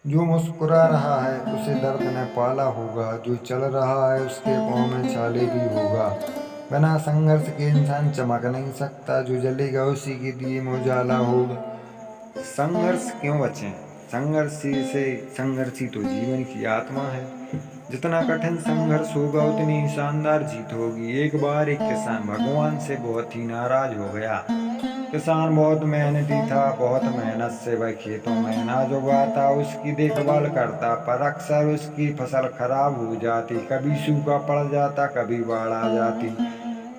जो मुस्कुरा रहा है उसे दर्द न पाला होगा, जो चल रहा है उसके पाँव में छाले भी होगा। बिना संघर्ष के इंसान चमक नहीं सकता, जो जलेगा उसी के दिए में उजाला होगा। संघर्ष क्यों बचें? संघर्षी तो जीवन की आत्मा है। जितना कठिन संघर्ष होगा उतनी ही शानदार जीत होगी। एक बार एक किसान भगवान से बहुत ही नाराज हो गया। किसान बहुत मेहनती था, बहुत मेहनत से वह खेतों में अनाज उगाता, उसकी देखभाल करता, पर अक्सर उसकी फसल खराब हो जाती। कभी सूखा पड़ जाता, कभी बाढ़ आ जाती,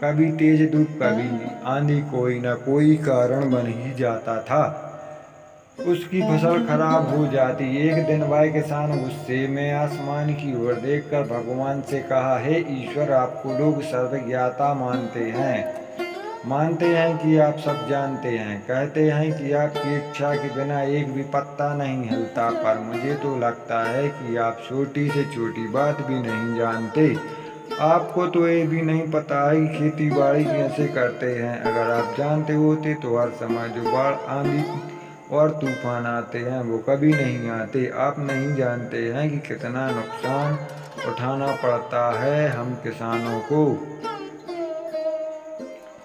कभी तेज धूप, कभी आंधी, कोई न कोई कारण बन ही जाता था। उसकी फसल खराब हो जाती। एक दिन वह किसान गुस्से में आसमान की ओर देखकर भगवान से कहा, हे ईश्वर, आपको लोग सर्वज्ञाता मानते हैं कि आप सब जानते हैं, कहते हैं कि आपकी इच्छा के बिना एक भी पत्ता नहीं हिलता, पर मुझे तो लगता है कि आप छोटी से छोटी बात भी नहीं जानते। आपको तो ये भी नहीं पता है कि खेती बाड़ी कैसे करते हैं। अगर आप जानते होते तो हर समय जो बाढ़, आंधी और तूफान आते हैं वो कभी नहीं आते। आप नहीं जानते हैं कि कितना नुकसान उठाना पड़ता है हम किसानों को।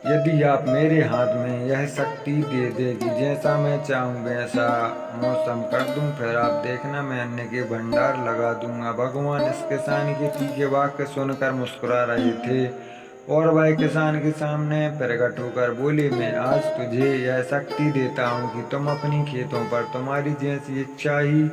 यदि आप मेरे हाथ में यह शक्ति दे देगी, जैसा मैं चाहूँ वैसा मौसम कर दूं, फिर आप देखना मैं अन्न के भंडार लगा दूंगा। भगवान इस किसान के तीखे वाक्य सुनकर मुस्कुरा रहे थे और वह किसान के सामने प्रकट होकर बोले, मैं आज तुझे यह शक्ति देता हूँ कि तुम अपनी खेतों पर तुम्हारी जैसी इच्छा ही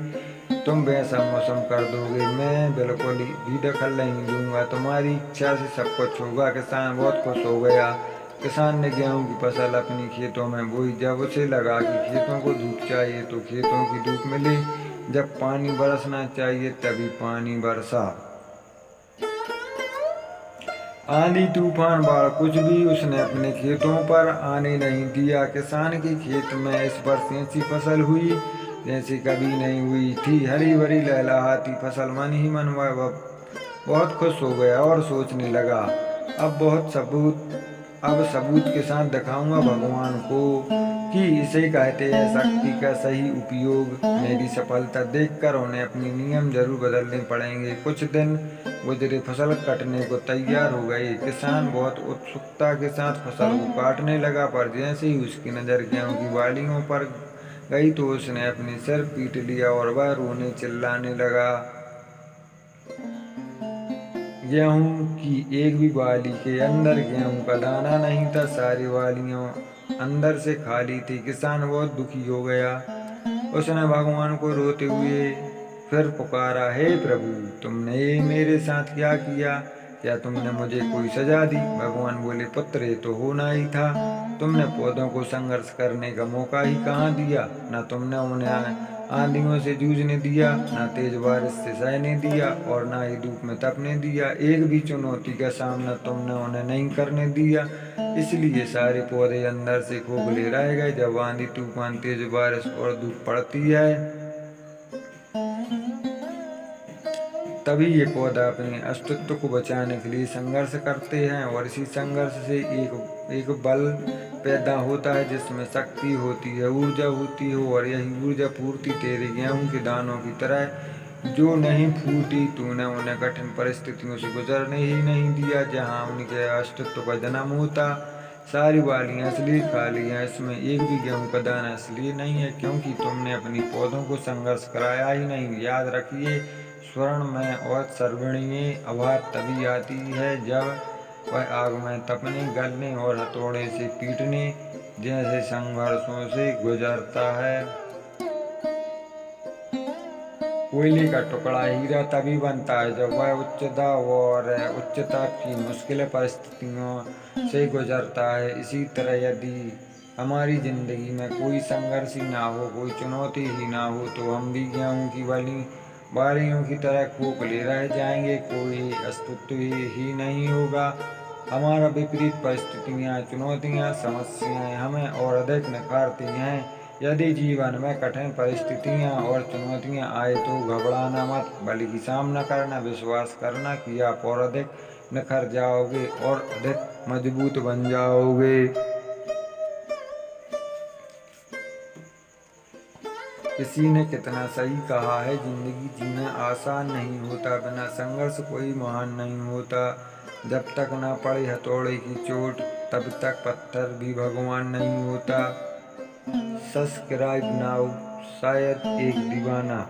तुम वैसा मौसम कर दोगे। मैं बिल्कुल भी दखल नहीं दूंगा, तुम्हारी इच्छा से सब कुछ होगा। किसान बहुत खुश हो गया। किसान ने गेहूं की फसल अपनी खेतों में बोई। जब उसे लगा कि खेतों को धूप चाहिए तो खेतों की धूप मिली, जब पानी बरसना चाहिए तभी पानी बरसा। आंधी तूफान बाढ़ कुछ भी उसने अपने खेतों पर आने नहीं दिया। किसान के खेत में इस वर्ष ऐसी फसल हुई जैसी कभी नहीं हुई थी। हरी भरी लहलहाती फसल। मन ही मन वह बहुत खुश हो गया और सोचने लगा, अब सबूत के साथ दिखाऊंगा भगवान को कि इसे कहते हैं शक्ति का सही उपयोग। मेरी सफलता देखकर उन्हें अपने नियम जरूर बदलने पड़ेंगे। कुछ दिन गुजरे, फसल कटने को तैयार हो गई। किसान बहुत उत्सुकता के साथ फसल को काटने लगा, पर जैसे ही उसकी नजर गेहूं की बालियों पर गई तो उसने अपने सिर पीट लिया और वह रोने चिल्लाने लगा। गेहूं की एक भी बाली के अंदर गेहूं का दाना नहीं था, सारी बालियां अंदर से खाली थी। किसान बहुत दुखी हो गया। उसने भगवान को रोते हुए फिर पुकारा, हे प्रभु, तुमने ये मेरे साथ क्या किया? क्या तुमने मुझे कोई सजा दी? भगवान बोले, पुत्र, ये तो होना ही था। तुमने पौधों को संघर्ष करने का मौका ही कहाँ दिया? न तुमने उन्हें आंधियों से जूझने दिया, न तेज बारिश से सहने दिया और न ही धूप में तपने दिया। एक भी चुनौती का सामना तुमने उन्हें नहीं करने दिया। इसलिए सारे पौधे अंदर से खोखले रह गए। जब आंधी तूफान, तेज बारिश और धूप पड़ती है तभी ये पौधा अपने अस्तित्व को बचाने के लिए संघर्ष करते हैं, और इसी संघर्ष से एक बल पैदा होता है जिसमें शक्ति होती है, ऊर्जा होती है। और यही ऊर्जा पूर्ति तेरे गेहूं के दानों की तरह जो नहीं फूटी। तूने उन्हें कठिन परिस्थितियों से गुजरने ही नहीं दिया जहां उनके अस्तित्व का जन्म होता। सारी बालियां इसलिए खाली हैं, इसमें एक भी गेहूं का दाना इसलिए नहीं है क्योंकि तुमने अपनी पौधों को संघर्ष कराया ही नहीं। याद रखिए, स्वर्ण में और सर्वणीय आवाज तभी आती है जब वह आग में तपने, गलने और हथौड़े से पीटने जैसे संघर्षों से गुजरता है। कोयले का टुकड़ा हीरा तभी बनता है जब वह उच्चता की मुश्किल परिस्थितियों से गुजरता है। इसी तरह यदि हमारी जिंदगी में कोई संघर्ष ही ना हो, कोई चुनौती ही ना हो, तो हम भी गेहूं की बालियों की तरह खोखले रह जाएंगे। कोई अस्तित्व ही नहीं होगा। हमारा विपरीत परिस्थितियाँ, चुनौतियाँ, समस्याएं हमें और अधिक निखारती हैं। यदि जीवन में कठिन परिस्थितियाँ और चुनौतियाँ आए तो घबराना मत, बल्कि सामना करना, विश्वास करना कि आप और अधिक निखर जाओगे और अधिक मजबूत बन जाओगे। किसी ने कितना सही कहा है, जिंदगी जीना आसान नहीं होता, बिना संघर्ष कोई महान नहीं होता। जब तक ना पड़े हथौड़े की चोट, तब तक पत्थर भी भगवान नहीं होता। सब्सक्राइब नाउ, शायद एक दीवाना।